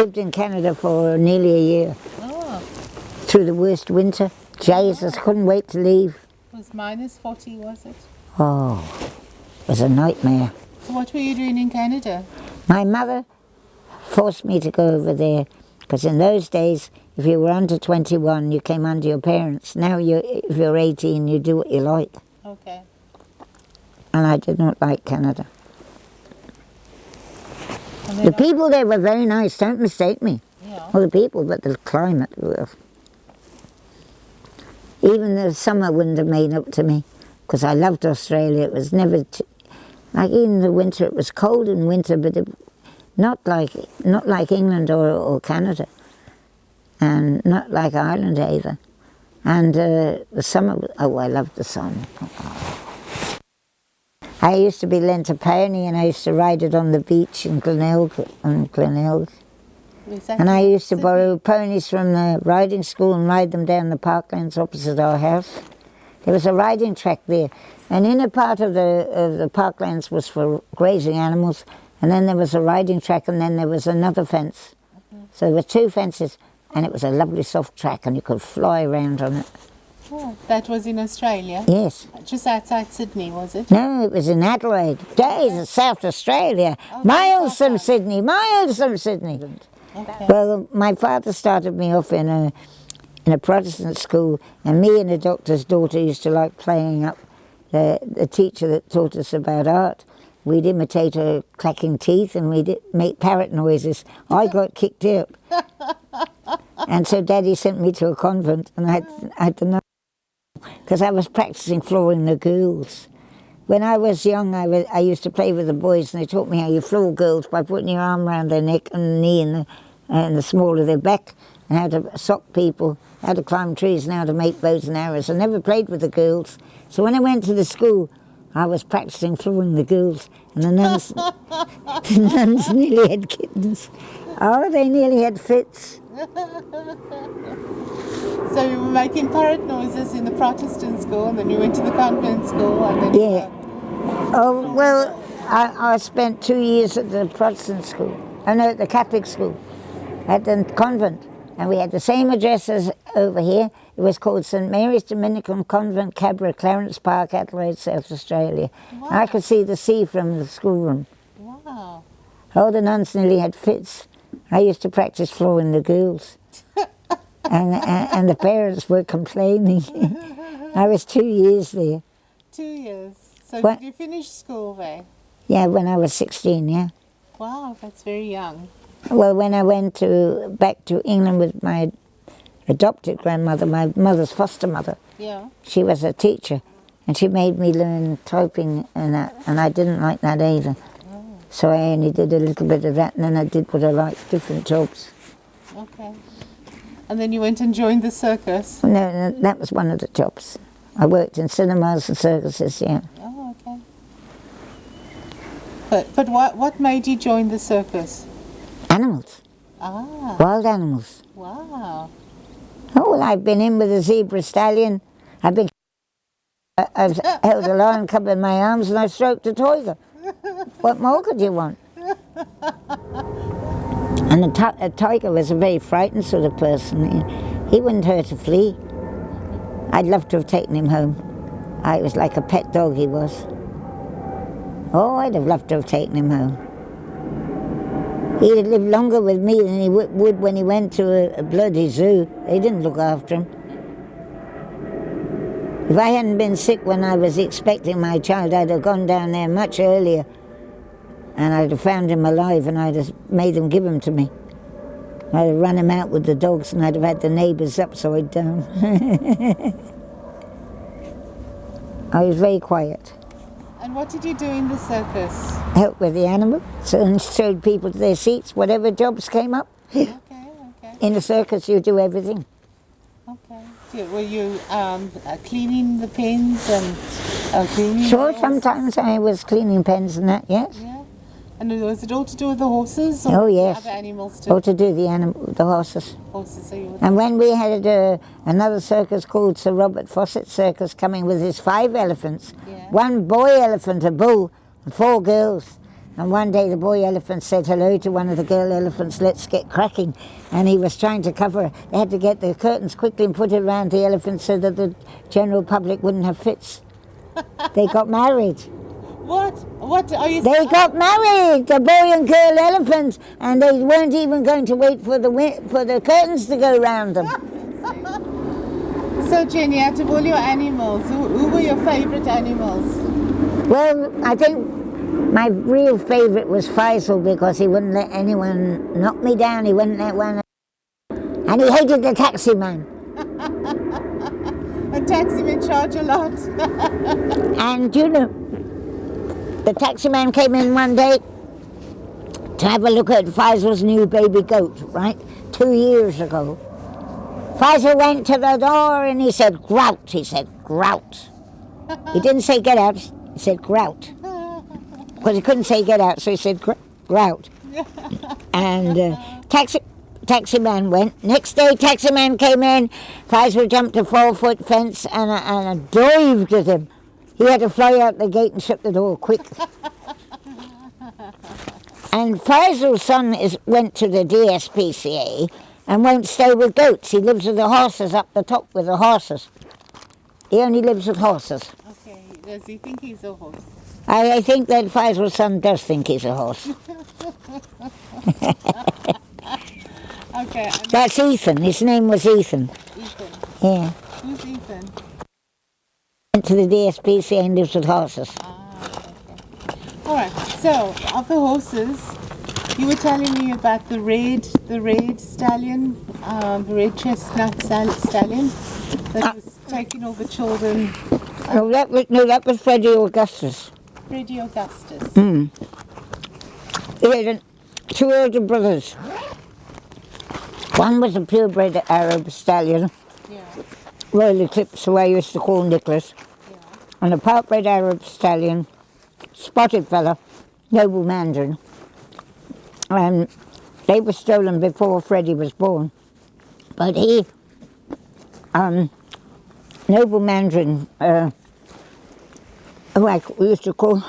lived in Canada for nearly a year. Oh, Through the worst winter. Jesus, couldn't wait to leave. it was -40, was it? Oh, it was a nightmare. So what were you doing in Canada? My mother forced me to go over there because in those days, if you were under 21, you came under your parents. Now, if you're 18, you do what you like. Okay. And I did not like Canada. And The then people there were very nice, don't mistake me. yeah. Well, the people, but the climate. Ugh. Even the summer wouldn't have made up to me because I loved Australia. It was never, like even the winter, it was cold in winter, but not like England or Canada. And not like Ireland either. And the summer, oh, I loved the sun. I used to be lent a pony and I used to ride it on the beach in Glenelg. And I used to borrow ponies from the riding school and ride them down the parklands opposite our house. There was a riding track there. And in a part of the parklands was for grazing animals. And then there was a riding track and then there was another fence. So there were two fences. And it was a lovely soft track and you could fly around on it. Oh, that was in Australia? Yes. Just outside Sydney, was it? No, it was in Adelaide. Days of South Australia. Miles from Sydney, miles from Sydney. Okay. Well, my father started me off in a Protestant school, and me and the doctor's daughter used to like playing up the teacher that taught us about art. We'd imitate her clacking teeth and we'd make parrot noises. I got kicked out. And so Daddy sent me to a convent, and I had to know, because I was practicing flooring the girls. When I was young, I used to play with the boys, and they taught me how you floor girls by putting your arm around their neck and the knee and the small of their back, and how to sock people, how to climb trees, and how to make bows and arrows. I never played with the girls. So when I went to the school, I was practicing flooring the girls, and the nuns nearly had kittens. Oh, they nearly had fits. So you were making parrot noises in the Protestant school, and then you went to the convent school, and then Yeah. Oh, well, I spent 2 years at the Protestant school. Oh, no, at the Catholic school, at the convent. And we had the same address as over here. It was called St Mary's Dominican Convent, Cabra, Clarence Park, Adelaide, South Australia. Wow. I could see the sea from the schoolroom. Wow. Oh, the nuns nearly had fits. I used to practice flooring the girls. and the parents were complaining. I was 2 years there. 2 years. So What? did you finish school there? Yeah, when I was 16, yeah. Wow, that's very young. Well, when I went back to England with my adopted grandmother, my mother's foster mother, Yeah. she was a teacher, and she made me learn typing and that, and I didn't like that either. So I only did a little bit of that, and then I did what I liked, different jobs. Okay. And then you went and joined the circus. No, that was one of the jobs. I worked in cinemas and circuses, yeah. Oh, okay. But what made you join the circus? Animals, Ah, wild animals. wow. Oh, well, I've been in with a zebra stallion. I've held a lion cub in my arms, and I've stroked a tiger. What more could you want? And a tiger was a very frightened sort of person. He wouldn't hurt a flea. I'd love to have taken him home. It was like a pet dog he was. Oh, I'd have loved to have taken him home. He'd have lived longer with me than he would when he went to a bloody zoo. They didn't look after him. If I hadn't been sick when I was expecting my child, I'd have gone down there much earlier, and I'd have found him alive, and I'd have made them give him to me. I'd have run him out with the dogs, and I'd have had the neighbours upside down. I was very quiet. And what did you do in the circus? Helped with the animals, and showed people to their seats, whatever jobs came up. Okay. In a circus, you do everything. Okay. Were you cleaning the pens and cleaning? Sure, the horses? sometimes I was cleaning pens and that, yes. Yeah. And was it all to do with the horses? Or Oh, yes. Other animals too? Or to do the horses. Horses. So you were And when we had another circus called Sir Robert Fawcett Circus coming with his 5 elephants, Yeah. 1 boy elephant, a bull, and 4 girls. And one day the boy elephant said hello to one of the girl elephants, let's get cracking. And he was trying to cover, they had to get the curtains quickly and put it around the elephant so that the general public wouldn't have fits. They got married. What? What are you They got married, the boy and girl elephant, and they weren't even going to wait for the curtains to go around them. So Jenny, out of all your animals, who were your favourite animals? Well, I think my real favourite was Faisal because he wouldn't let anyone knock me down, he wouldn't let one, and he hated the taxi man. A taxi man charge a lot. And you know, the taxi man came in one day to have a look at Faisal's new baby goat, right? 2 years ago. Faisal went to the door and he said, grout. He said, grout. He didn't say get out, he said grout. Because he couldn't say get out, so he said grout. And taxi man went. Next day, taxi man came in. Faisal jumped a 4-foot fence and dived at him. He had to fly out the gate and shut the door quick. And Faisal's son went to the DSPCA and won't stay with goats. He lives with the horses up the top with the horses. He only lives with horses. Okay, does he think he's a horse? I think that Faisal's son does think he's a horse. Okay. That's Ethan. His name was Ethan. Ethan. Yeah. Who's Ethan? Went to the DSPCA and lives with horses. Okay. All right. So, of the horses, you were telling me about the red stallion, the red chestnut stallion that was taking all the children. No, that was Freddie Augustus. Freddie Augustus. He had 2 older brothers. One was a purebred Arab stallion, Yeah. Royal Eclipse, who I used to call Nicholas, Yeah. and a part-bred Arab stallion, spotted fella, Noble Mandarin. And they were stolen before Freddie was born. But he, Noble Mandarin, who I used to call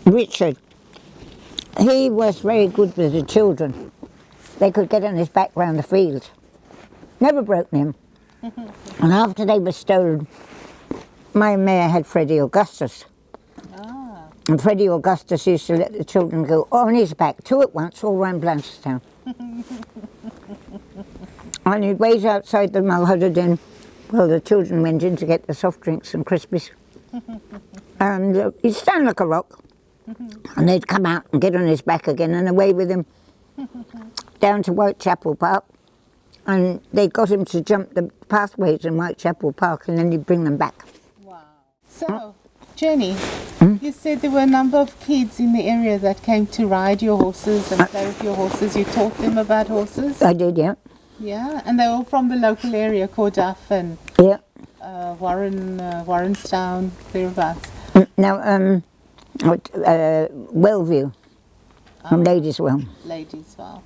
Richard, he was very good with the children. They could get on his back round the field. Never broke him. And after they were stolen, my mare had Freddie Augustus. Ah. And Freddie Augustus used to let the children go on his back, 2 at once, all round Blanchardstown. And he'd wait outside the Malhudden while the children went in to get the soft drinks and Crispies. And he'd stand like a rock. And they'd come out and get on his back again and away with him down to Whitechapel Park. And they got him to jump the pathways in Whitechapel Park and then he'd bring them back. Wow. So, Jenny, you said there were a number of kids in the area that came to ride your horses and play with your horses. You taught them about horses? I did, yeah. Yeah, and they're all from the local area, Corduff and Yeah. Warrenstown, thereabouts. Now, Wellview, from Ladieswell. Ladieswell.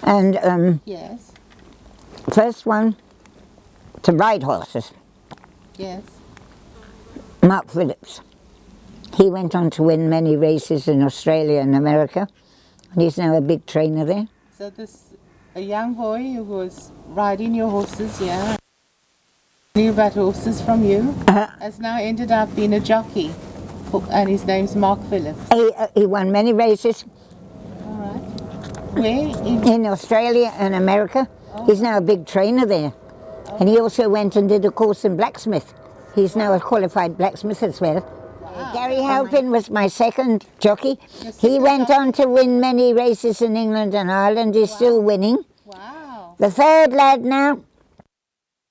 And Yes, first one to ride horses, yes. Mark Phillips. He went on to win many races in Australia and America. And he's now a big trainer there. So a young boy who was riding your horses, yeah, knew about horses from you, has now ended up being a jockey, and his name's Mark Phillips. He won many races All right. Where? in Australia and America. He's now a big trainer there. And he also went and did a course in blacksmith. He's now a qualified blacksmith as well. Gary Halpin was my second jockey. He went on to win many races in England and Ireland. He's still winning. Wow. The third lad now,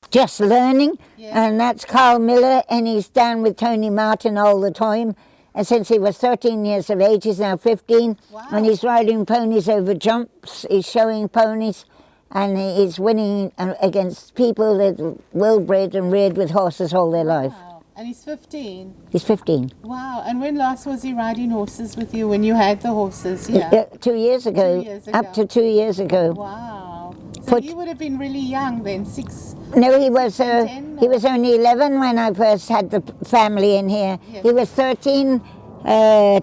just learning, and that's Carl Miller, and he's down with Tony Martin all the time. And since he was 13 years of age, he's now 15, and he's riding ponies over jumps. He's showing ponies, and he's winning against people that are well-bred and reared with horses all their life. Wow. And he's 15. He's 15. Wow. And when last was he riding horses with you, when you had the horses? Yeah. 2 years ago. 2 years ago. Up to 2 years ago. Wow. So he would have been really young then, 6. No, he was 10, he was only 11 when I first had the family in here. Yes. He was 13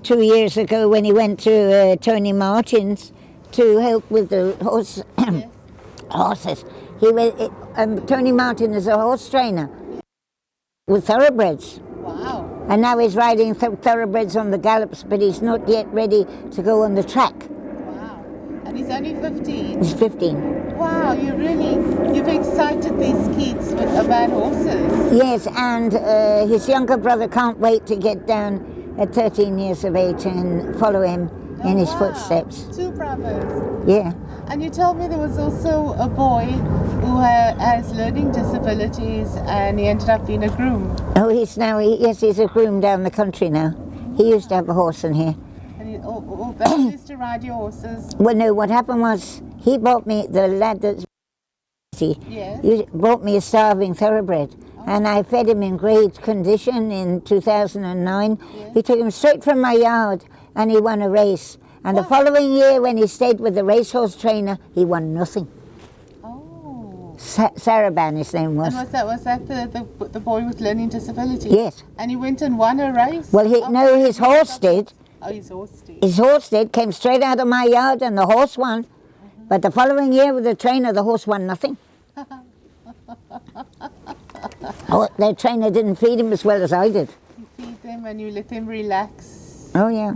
2 years ago when he went to Tony Martin's to help with the Yes. horses. Tony Martin is a horse trainer with thoroughbreds. Wow. And now he's riding thoroughbreds on the gallops, but he's not yet ready to go on the track. Wow. And he's only 15. He's 15. Wow, you've excited these kids about horses. Yes, and his younger brother can't wait to get down at 13 years of age and follow him in his footsteps. 2 brothers. Yeah. And you told me there was also a boy who has learning disabilities and he ended up being a groom. Oh, he's a groom down the country now. He used to have a horse in here. And he used to ride your horses. Well, no, what happened was he bought me, the lad that's Yes. he bought me a starving thoroughbred. And I fed him in great condition in 2009. Yes. He took him straight from my yard and he won a race. And the Wow. following year when he stayed with the racehorse trainer, he won nothing. Oh. Saraban, his name was. And was that the boy with learning disability? Yes. And he went and won a race? Well, his horse did. Oh, his horse did. His horse did, came straight out of my yard and the horse won. But the following year with the trainer, the horse won nothing. Oh, the trainer didn't feed him as well as I did. You feed them and you let them relax. Oh, yeah.